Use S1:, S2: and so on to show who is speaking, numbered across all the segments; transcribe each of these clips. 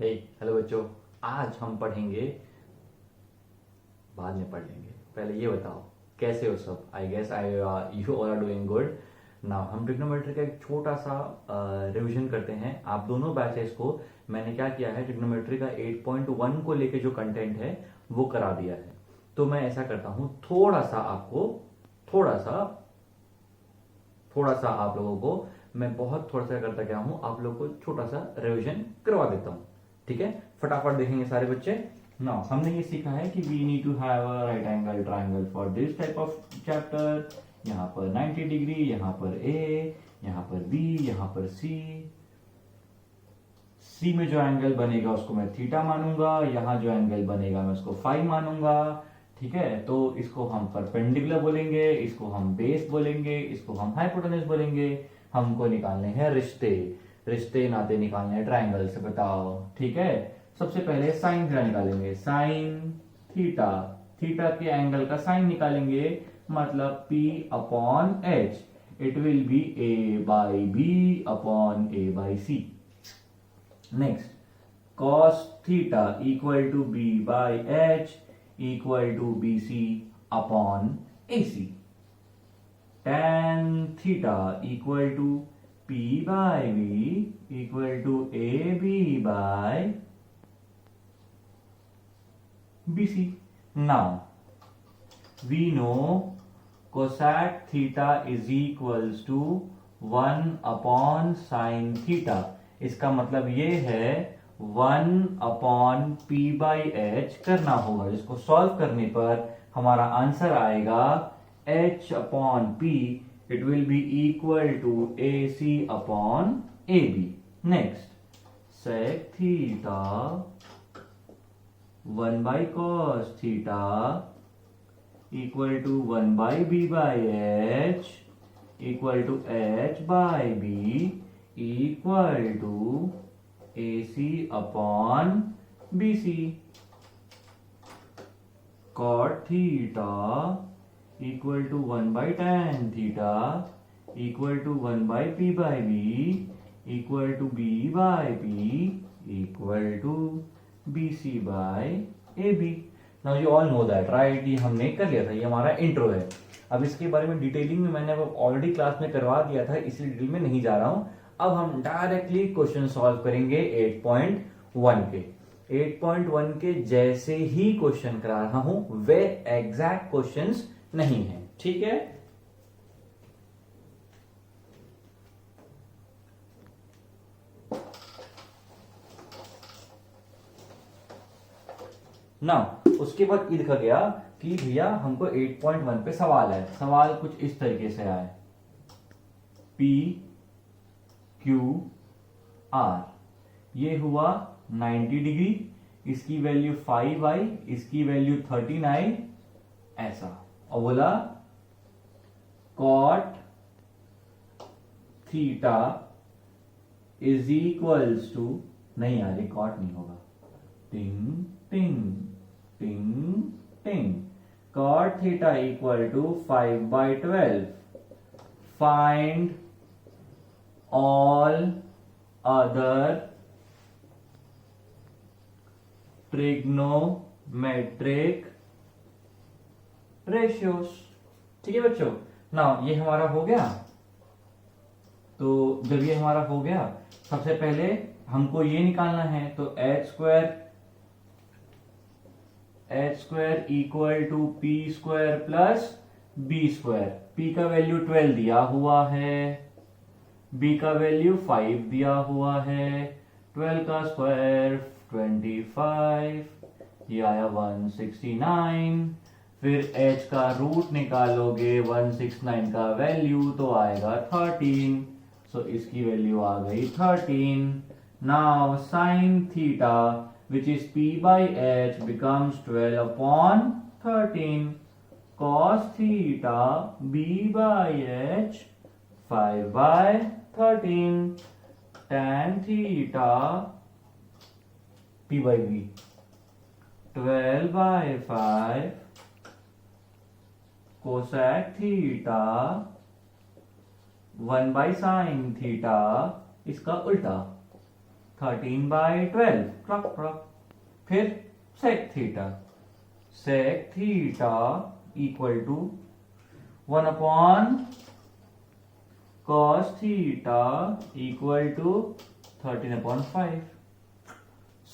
S1: Hello बच्चों। आज हम पढ़ेंगे, बाद में पढ़ लेंगे, पहले ये बताओ कैसे हो सब। I guess I you all are doing good. Now हम ट्रिग्नोमेट्री का एक छोटा सा रिवीजन करते हैं। आप दोनों बैचेस को मैंने क्या किया है, ट्रिग्नोमेट्री का 8.1 को लेके जो कंटेंट है वो करा दिया है। तो मैं ऐसा करता हूँ, थोड़ा सा थोड़ा सा आप लोगों को मैं बहुत थोड़ा सा करता क्या हूं, आप लोगों को छोटा सा रिवीजन करवा देता हूं। ठीक है, फटाफट देखेंगे सारे बच्चे। नाउ हमने ये सीखा है कि we need to have a right angle triangle for this type of chapter. यहाँ पर 90 डिग्री, यहाँ पर ए, यहाँ पर बी, यहाँ पर सी। सी में जो एंगल बनेगा उसको मैं थीटा मानूंगा, यहाँ जो एंगल बनेगा मैं उसको फाई मानूंगा। ठीक है, तो इसको हम परपेंडिकुलर बोलेंगे, इसको हम बेस बोलेंगे, इसको हम हाइपोटेन्यूज बोलेंगे। हमको निकालने हैं रिश्ते, रिश्ते नाते निकालने हैं ट्राइंगल से, बताओ। ठीक है, सबसे पहले साइन थीटा निकालेंगे। साइन थीटा, थीटा के एंगल का साइन निकालेंगे, मतलब P upon H। It will be A by B upon A by C। Next, cos theta equal to B by H equal to BC upon AC। tan theta equal to P by B equal to AB by BC। Now we know cosec theta is equals to 1 upon sin theta। इसका मतलब ये है 1 upon P by H करना होगा, जिसको solve करने पर हमारा आंसर आएगा H upon P। it will be equal to AC upon AB। next, sec theta 1 by cos theta equal to 1 by B by H equal to H by B equal to AC upon BC। cot theta equal to 1 by tan theta equal to 1 by P by B equal to B by P equal to BC by AB। Now you all know that, right. ये हमने कर लिया था, ये हमारा intro है। अब इसके बारे में डिटेलिंग में मैंने ऑलरेडी क्लास में करवा दिया था, इसलिए डिटेल में नहीं जा रहा हूं। अब हम डायरेक्टली क्वेश्चन सॉल्व करेंगे 8.1 के। 8.1 के जैसे ही क्वेश्चन करा रहा हूं, वे एग्जैक्ट क्वेश्चंस नहीं है। ठीक है, ना उसके बाद ये लिखा गया कि भैया हमको 8.1 पे सवाल है। सवाल कुछ इस तरीके से आए, P Q R, ये हुआ 90 डिग्री, इसकी वैल्यू 5i, इसकी वैल्यू 39, ऐसा। और बोला cot theta is equals to, नहीं यार ये cot नहीं होगा, टिंग टिंग टिंग टिंग, cot theta equal to 5 by 12। find all other trigonometric ratios। ठीक है बच्चों, नाउ ये हमारा हो गया। तो जब ये हमारा हो गया, सबसे पहले हमको ये निकालना है, तो h square equal to P square plus B square. p का वैल्यू 12 दिया हुआ है, b का वैल्यू 5 दिया हुआ है, 12 का स्क्वायर 25, ये आया 169। फिर h का रूट निकालोगे 169 का वैल्यू, तो आएगा 13। सो इसकी वैल्यू आ गई 13। Now sine theta which is P by H becomes 12 upon 13। cos theta B by H 5 by 13। tan theta P by B 12 by 5। cosec theta 1 by sin theta, इसका उल्टा 13/12 clock clock. फिर sec theta equal to 1 cos theta equal to 13/5।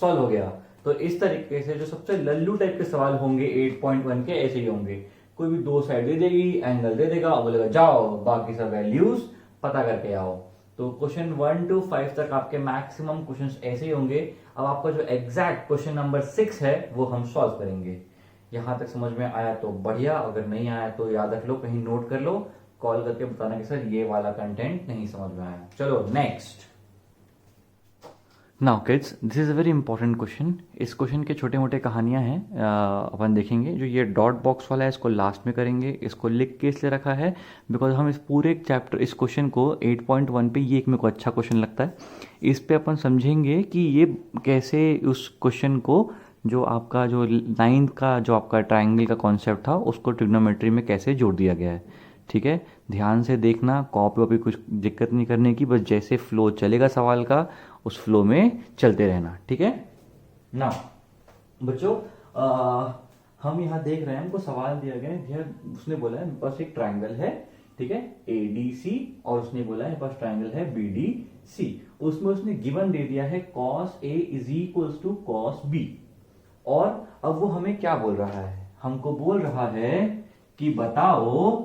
S1: Solve हो गया। तो इस तरीके से जो सबसे लल्लू टाइप के सवाल होंगे 8.1 के ऐसे ही होंगे। कोई भी दो साइड दे देगी, एंगल दे देगा, बोलेगा जाओ बाकी सब वैल्यूज पता करके आओ। तो क्वेश्चन 1 to 5 तक आपके मैक्सिमम क्वेश्चंस ऐसे ही होंगे। अब आपका जो एग्जैक्ट क्वेश्चन नंबर 6 है वो हम सॉल्व करेंगे। यहां तक समझ में आया तो बढ़िया, अगर नहीं आया तो याद रख लो, कहीं नोट कर लो, कॉल करके बताना कि सर ये वाला कंटेंट नहीं समझ में आया। चलो next. Now kids, this is a very important question. इस क्वेश्चन के छोटे मोटे कहानियां हैं, अपन देखेंगे। जो ये डॉट बॉक्स वाला है इसको लास्ट में करेंगे। इसको लिख के इसलिए रखा है बिकॉज हम इस पूरे चैप्टर, इस क्वेश्चन को 8.1 पे, ये एक मेरे को अच्छा क्वेश्चन लगता है, इस पे अपन समझेंगे कि ये कैसे उस क्वेश्चन को, जो आपका जो 9th का जो आपका ट्राइंगल का कॉन्सेप्ट था, उसको ट्रिग्नोमेट्री में कैसे जोड़ दिया गया है। ठीक है, ध्यान से देखना, कॉपी वॉपी कुछ दिक्कत नहीं करने की, बस जैसे फ्लो चलेगा सवाल का उस फ्लो में चलते रहना। ठीक है ना बच्चों, हम यहाँ देख रहे हैं, हमको सवाल दिया गया है, उसने बोला है मेरे पास एक ट्राइंगल है, ठीक है, ADC, और उसने बोला है मेरे पास ट्राइंगल है BDC। उसमें उसने गिवन दे दिया है cos A is equals to cos B। और अब वो हमें क्या बोल रहा है, हमको बोल रहा है कि बताओ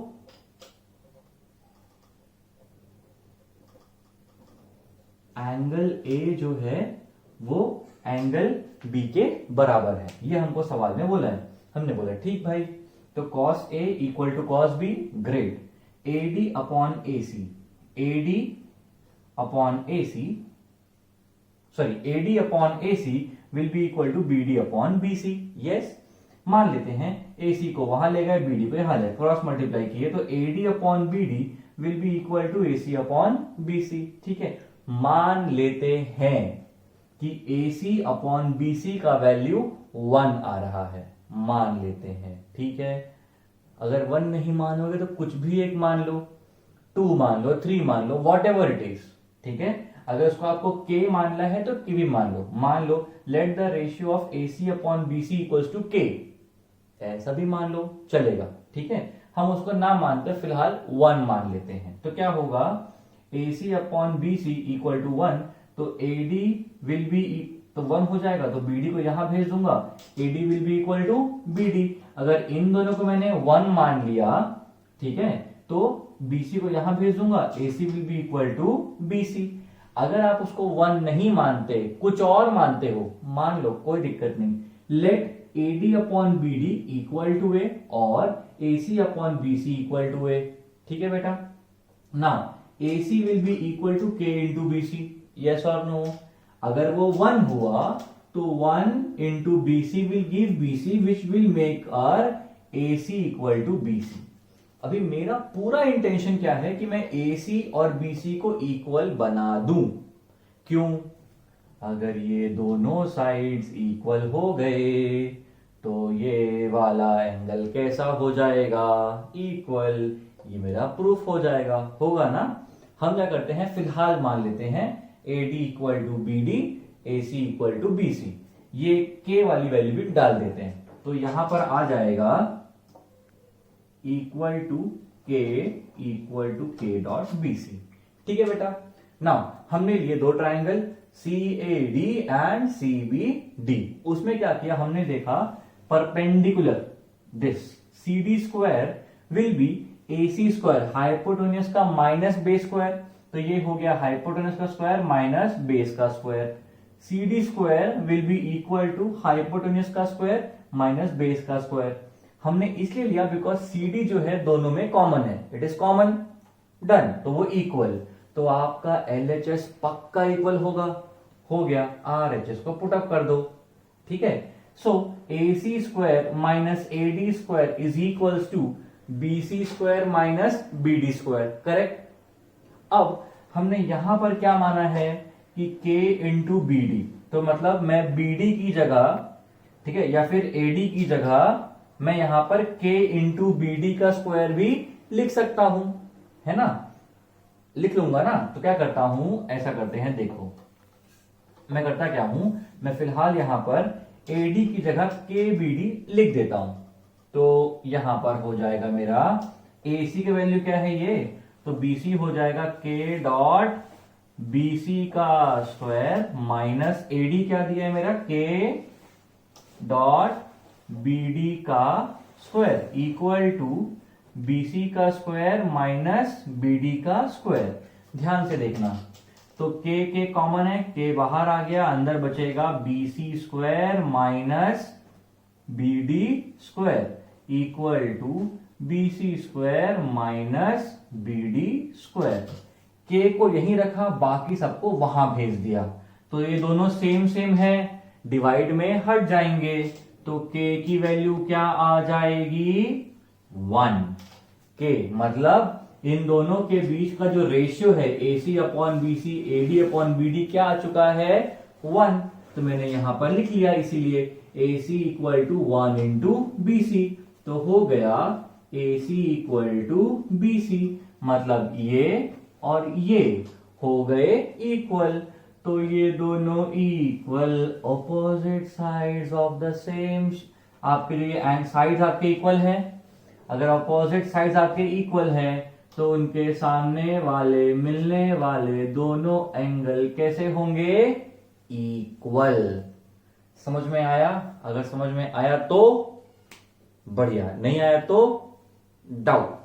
S1: एंगल A जो है वो एंगल B के बराबर है। ये हमको सवाल में बोला है। हमने बोला ठीक भाई, तो cos A equal to cos B, great. AD upon AC, AD upon AC, sorry AD upon AC will be equal to BD upon BC। Yes, मान लेते हैं AC को वहां ले गए, BD को यहां ले, क्रॉस मल्टीप्लाई किए, तो AD upon BD will be equal to AC upon BC। ठीक है, मान लेते हैं कि AC अपॉन BC का वैल्यू 1 आ रहा है, मान लेते हैं। ठीक है, अगर 1 नहीं मानोगे तो कुछ भी एक मान लो, 2 मान लो, 3 मान लो, वॉट एवर इट इज। ठीक है, अगर उसको आपको K मानना है तो K भी मान लो let the ratio of AC upon BC equals to K, ऐसा भी मान लो, चलेगा। ठीक है, हम उसको ना मानते, फिलहाल 1 मान लेते हैं। तो क्या होगा, AC upon BC equal to 1, तो AD विल बी, तो 1 हो जाएगा, तो BD को यहां भेज दूंगा, AD will be equal to BD। अगर इन दोनों को मैंने 1 मान लिया, ठीक है, तो BC को यहां भेज दूंगा, AC will be equal to BC। अगर आप उसको 1 नहीं मानते, कुछ और मानते हो, मान लो, कोई दिक्कत नहीं, let AD upon BD equal to A और AC upon BC equal to A। ठीक है बेटा, now AC will be equal to K into BC, yes or no? अगर वो 1 हुआ तो 1 into BC will give BC which will make our AC equal to BC। अभी मेरा पूरा इंटेंशन क्या है कि मैं AC और BC को इक्वल बना दूं। क्यों? अगर ये दोनों साइड्स इक्वल हो गए तो ये वाला एंगल कैसा हो जाएगा, इक्वल। ये मेरा प्रूफ हो जाएगा, होगा ना। हम क्या करते हैं, फिलहाल मान लेते हैं AD equal to BD, AC equal to BC, ये K वाली वैल्यू भी डाल देते हैं, तो यहां पर आ जाएगा equal to K dot BC। ठीक है बेटा, नाउ हमने लिए दो ट्राइंगल CAD एंड CBD। उसमें क्या किया, हमने देखा perpendicular this CD square will be AC square, hypotenuse का माइनस बेस स्क्वायर, तो ये हो गया हाइपोटेन्यूस का स्क्वायर माइनस बेस का square. CD square will be equal to hypotenuse का स्क्वायर माइनस बेस का स्क्वायर। हमने इसलिए लिया बिकॉज CD जो है दोनों में कॉमन है, इट इज कॉमन, डन, तो वो इक्वल, तो आपका LHS पक्का इक्वल होगा, हो गया। RHS को पुट अप कर दो। ठीक है, so AC square minus AD square is equals to BC square minus BD square, correct. अब हमने यहां पर क्या माना है कि K इंटू BD, तो मतलब मैं BD की जगह, ठीक है, या फिर AD की जगह मैं यहां पर K इंटू BD का स्क्वायर भी लिख सकता हूं, है ना, लिख लूंगा ना। तो क्या करता हूं, ऐसा करते हैं, देखो, मैं करता क्या हूं, मैं फिलहाल यहां पर AD की जगह KBD लिख देता हूं। तो यहां पर हो जाएगा मेरा AC की वैल्यू क्या है ये, तो BC हो जाएगा K डॉट BC का स्क्वायर माइनस AD क्या दिया है मेरा, K डॉट BD का स्क्वायर इक्वल टू BC का स्क्वायर माइनस BD का स्क्वायर। ध्यान से देखना, तो K कॉमन है, K बाहर आ गया, अंदर बचेगा BC square minus BD square equal to BC square minus BD square. K को यहीं रखा, बाकी सबको वहां भेज दिया, तो ये दोनों सेम सेम है, डिवाइड में हट जाएंगे, तो K की वैल्यू क्या आ जाएगी, 1। K मतलब इन दोनों के बीच का जो रेशियो है AC upon BC, AD upon BD क्या आ चुका है, 1। तो मैंने यहां पर लिख लिया, इसीलिए AC equal to 1 into BC, तो हो गया AC इक्वल टू BC, मतलब ये और ये हो गए इक्वल। तो ये दोनों equal, opposite sides of the same, आपके लिए साइड्स आपके इक्वल है। अगर ऑपोजिट साइड्स आपके इक्वल है तो उनके सामने वाले मिलने वाले दोनों एंगल कैसे होंगे, इक्वल। समझ में आया? अगर समझ में आया तो बढ़िया, नहीं आया तो डाउट।